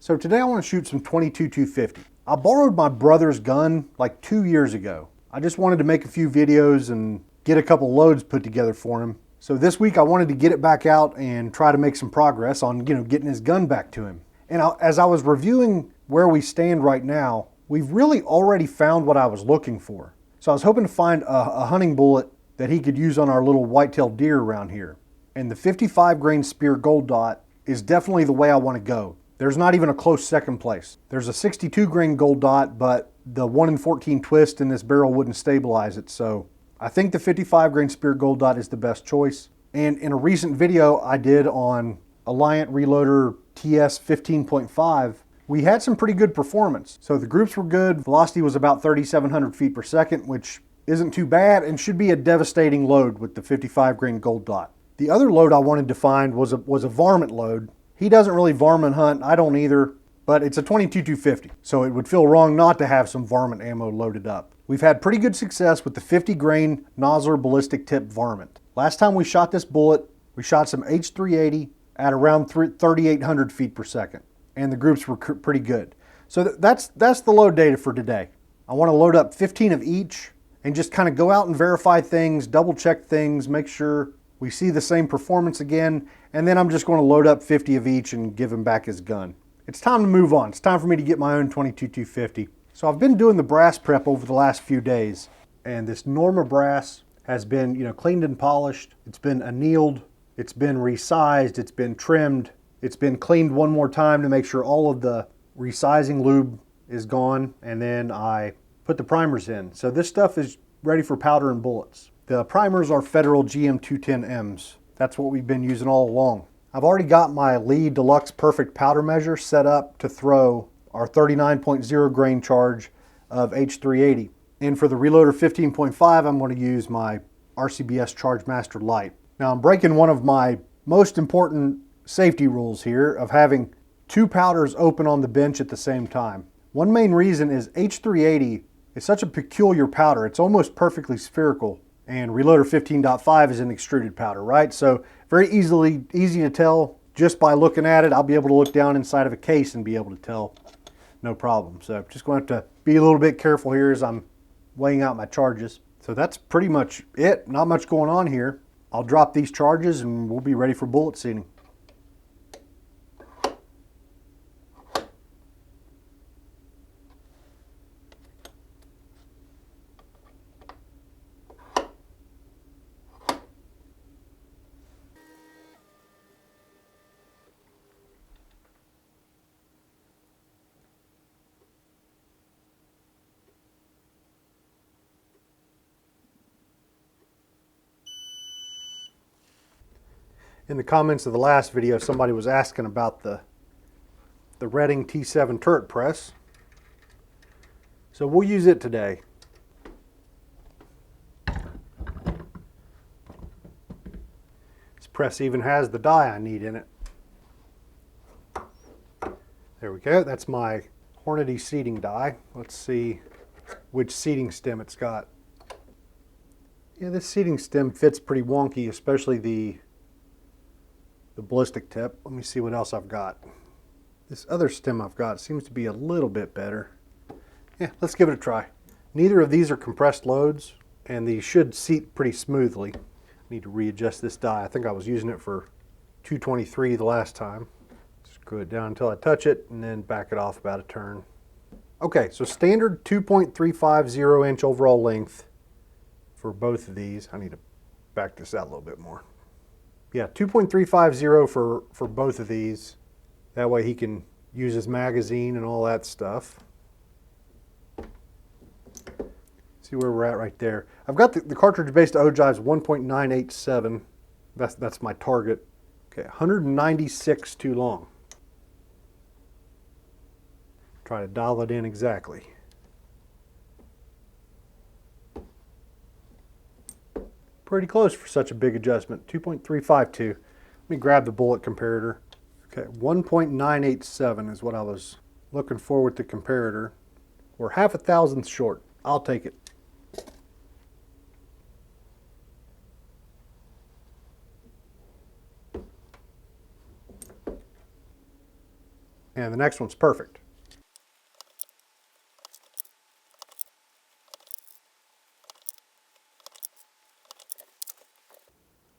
So today I want to shoot some 22-250. I borrowed my brother's gun like 2 years ago. I just wanted to make a few videos and get a couple loads put together for him. So this week I wanted to get it back out and try to make some progress on, getting his gun back to him. And as I was reviewing where we stand right now, we've really already found what I was looking for. So I was hoping to find a hunting bullet that he could use on our little white-tailed deer around here. And the 55 grain Speer Gold Dot is definitely the way I want to go. There's not even a close second place. There's a 62 grain Gold Dot, but the 1 in 14 twist in this barrel wouldn't stabilize it. So I think the 55 grain Speer Gold Dot is the best choice. And in a recent video I did on Alliant Reloder TS 15.5, we had some pretty good performance. So the groups were good. Velocity was about 3,700 feet per second, which isn't too bad and should be a devastating load with the 55 grain Gold Dot. The other load I wanted to find was a varmint load. He doesn't really varmint hunt, I don't either, but it's a 22-250, so it would feel wrong not to have some varmint ammo loaded up. We've had pretty good success with the 50 grain Nosler Ballistic Tip varmint. Last time we shot this bullet, we shot some H380 at around 3,800 feet per second, and the groups were pretty good. So that's the load data for today. I want to load up 15 of each and just kind of go out and verify things, double check things, make sure we see the same performance again, and then I'm just going to load up 50 of each and give him back his gun. It's time to move on. It's time for me to get my own 22-250. So I've been doing the brass prep over the last few days, and this Norma brass has been, cleaned and polished. It's been annealed, it's been resized, it's been trimmed, it's been cleaned one more time to make sure all of the resizing lube is gone, and then I put the primers in. So this stuff is ready for powder and bullets. The primers are Federal GM210Ms. That's what we've been using all along. I've already got my Lee Deluxe Perfect powder measure set up to throw our 39.0 grain charge of H380. And for the Reloader 15.5, I'm going to use my RCBS Charge Master Light. Now I'm breaking one of my most important safety rules here of having two powders open on the bench at the same time. One main reason is H380 is such a peculiar powder. It's almost perfectly spherical. And Reloader 15.5 is an extruded powder, right? So very easy to tell just by looking at it. I'll be able to look down inside of a case and be able to tell, no problem. So just going to have to be a little bit careful here as I'm weighing out my charges. So that's pretty much it. Not much going on here. I'll drop these charges and we'll be ready for bullet seating. In the comments of the last video, somebody was asking about the Redding T7 turret press. So we'll use it today. This press even has the die I need in it. There we go. That's my Hornady seating die. Let's see which seating stem it's got. Yeah, this seating stem fits pretty wonky, especially the ballistic tip. Let me see what else I've got. This other stem I've got seems to be a little bit better. Yeah, let's give it a try. Neither of these are compressed loads, and these should seat pretty smoothly. I need to readjust this die. I think I was using it for 223 the last time. Screw it down until I touch it, and then back it off about a turn. Okay, so standard 2.350 inch overall length for both of these. I need to back this out a little bit more. Yeah, 2.350 for both of these. That way he can use his magazine and all that stuff. See where we're at right there. I've got the cartridge-based ogives 1.987. That's my target. Okay, 196 too long. Try to dial it in exactly. Pretty close for such a big adjustment, 2.352. Let me grab the bullet comparator. Okay, 1.987 is what I was looking for with the comparator. We're half a thousandth short. I'll take it. And the next one's perfect.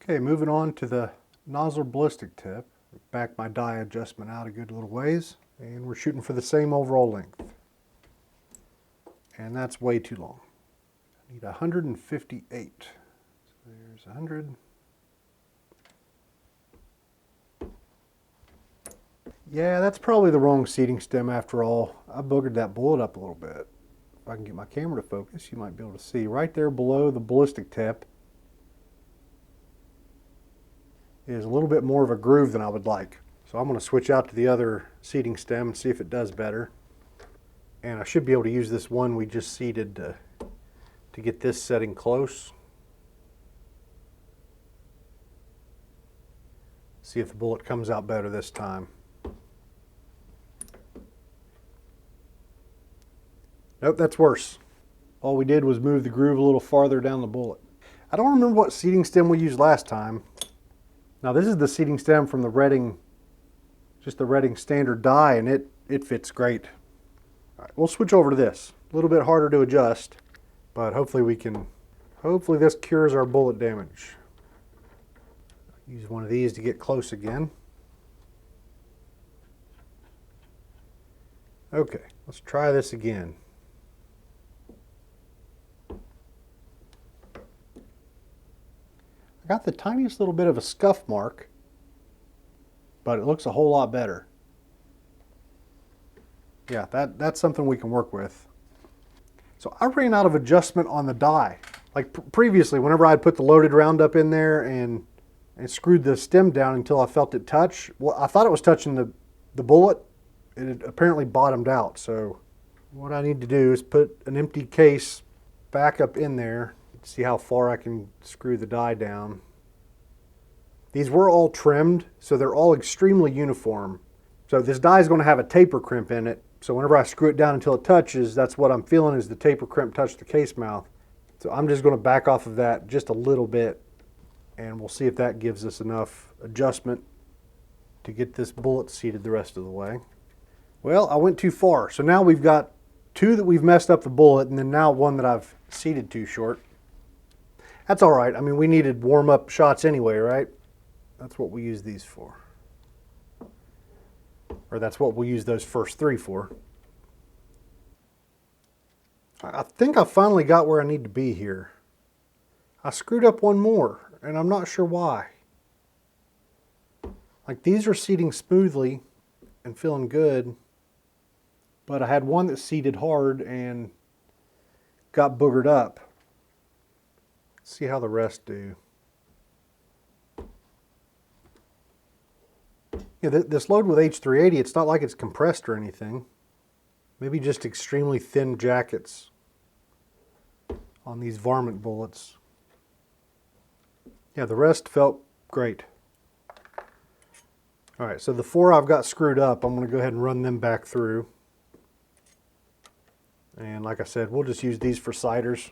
Okay, moving on to the Nosler Ballistic Tip. Back my die adjustment out a good little ways, and we're shooting for the same overall length. And that's way too long. I need 158. So there's 100. Yeah, that's probably the wrong seating stem after all. I boogered that bullet up a little bit. If I can get my camera to focus, you might be able to see right there below the ballistic tip is a little bit more of a groove than I would like. So I'm going to switch out to the other seating stem and see if it does better. And I should be able to use this one we just seated to get this setting close. See if the bullet comes out better this time. Nope, that's worse. All we did was move the groove a little farther down the bullet. I don't remember what seating stem we used last time. Now this is the seating stem from the Redding, just the Redding standard die, and it fits great. All right, we'll switch over to this. A little bit harder to adjust, but hopefully this cures our bullet damage. Use one of these to get close again. Okay, let's try this again. I got the tiniest little bit of a scuff mark, but it looks a whole lot better. Yeah, that's something we can work with. So I ran out of adjustment on the die. Like previously, whenever I'd put the loaded round up in there and screwed the stem down until I felt it touch, well, I thought it was touching the bullet. It had apparently bottomed out. So what I need to do is put an empty case back up in there. See how far I can screw the die down. These were all trimmed, so they're all extremely uniform. So this die is going to have a taper crimp in it. So whenever I screw it down until it touches, that's what I'm feeling is the taper crimp touch the case mouth. So I'm just going to back off of that just a little bit, and we'll see if that gives us enough adjustment to get this bullet seated the rest of the way. Well, I went too far. So now we've got two that we've messed up the bullet, and then now one that I've seated too short. That's all right. I mean, we needed warm-up shots anyway, right? That's what we use these for. Or that's what we'll use those first three for. I think I finally got where I need to be here. I screwed up one more, and I'm not sure why. Like, these are seating smoothly and feeling good, but I had one that seated hard and got boogered up. See how the rest do. Yeah, this load with H380, it's not like it's compressed or anything. Maybe just extremely thin jackets on these varmint bullets. Yeah, the rest felt great. All right, so the four I've got screwed up, I'm going to go ahead and run them back through. And like I said, we'll just use these for sighters.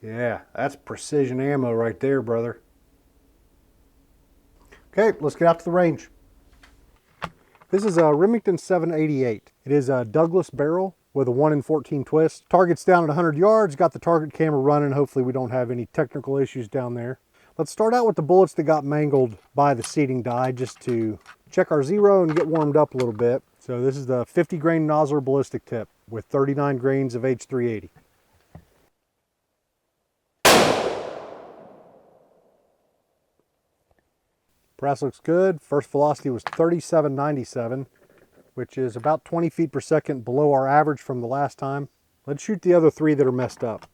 Yeah, that's precision ammo right there, brother. Okay, let's get out to the range. This is a Remington 788. It is a Douglas barrel with a 1 in 14 twist. Target's down at 100 yards, got the target camera running. Hopefully we don't have any technical issues down there. Let's start out with the bullets that got mangled by the seating die just to check our zero and get warmed up a little bit. So this is the 50 grain Nosler Ballistic Tip with 39 grains of H380. Press looks good. First velocity was 37.97, which is about 20 feet per second below our average from the last time. Let's shoot the other three that are messed up.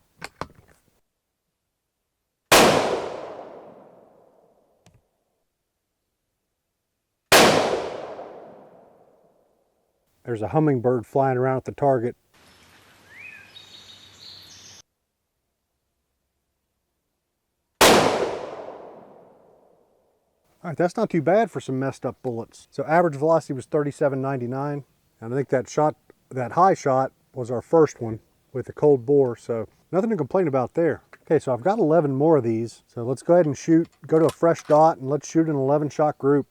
There's a hummingbird flying around at the target. All right, that's not too bad for some messed up bullets. So average velocity was 37.99, and I think that high shot was our first one with the cold bore, so nothing to complain about there. Okay, so I've got 11 more of these, so let's go ahead and shoot, go to a fresh dot, and let's shoot an 11 shot group.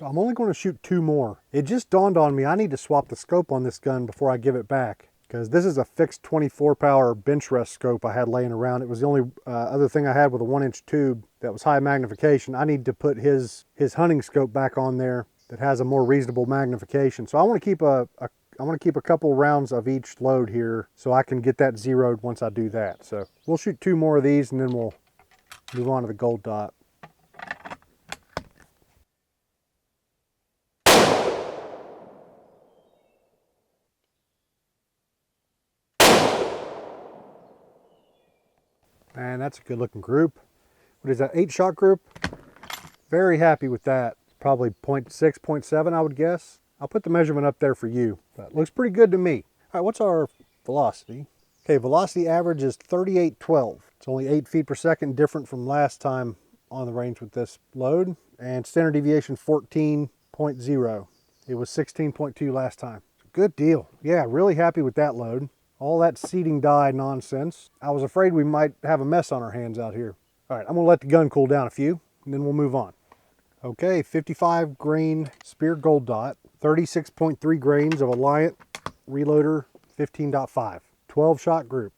So I'm only going to shoot 2 more. It just dawned on me I need to swap the scope on this gun before I give it back, because this is a fixed 24 power bench rest scope I had laying around. It was the only other thing I had with a 1-inch tube that was high magnification. I need to put his hunting scope back on there that has a more reasonable magnification. So I want to keep a couple rounds of each load here so I can get that zeroed once I do that. So we'll shoot 2 more of these and then we'll move on to the Gold Dot. And that's a good looking group. What is that, 8-shot group? Very happy with that. Probably 0.6, 0.7, I would guess. I'll put the measurement up there for you. That looks pretty good to me. All right, what's our velocity? Okay, velocity average is 38.12. It's only 8 feet per second different from last time on the range with this load. And standard deviation 14.0. It was 16.2 last time. Good deal. Yeah, really happy with that load. All that seating dye nonsense. I was afraid we might have a mess on our hands out here. All right, I'm gonna let the gun cool down a few and then we'll move on. Okay, 55 grain Speer Gold Dot, 36.3 grains of Alliant Reloder 15.5, 12-shot group.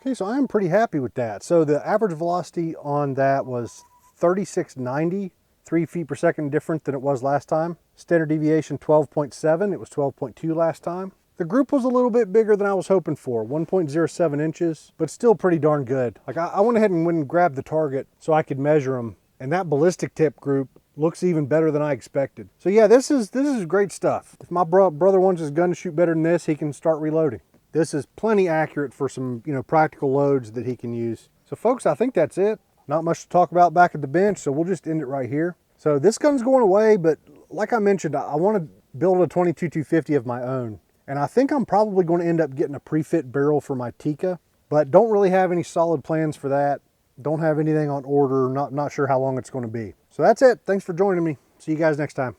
Okay, so I'm pretty happy with that. So the average velocity on that was 36.90, 3 feet per second different than it was last time. Standard deviation 12.7, it was 12.2 last time. The group was a little bit bigger than I was hoping for, 1.07 inches, but still pretty darn good. Like I went ahead and went and grabbed the target so I could measure them, and that ballistic tip group looks even better than I expected. So yeah, this is great stuff. If my brother wants his gun to shoot better than this, he can start reloading. This is plenty accurate for some, practical loads that he can use. So folks, I think that's it. Not much to talk about back at the bench, so we'll just end it right here. So this gun's going away, but like I mentioned, I want to build a 22-250 of my own. And I think I'm probably going to end up getting a pre-fit barrel for my Tikka, but don't really have any solid plans for that. Don't have anything on order, not sure how long it's going to be. So that's it. Thanks for joining me. See you guys next time.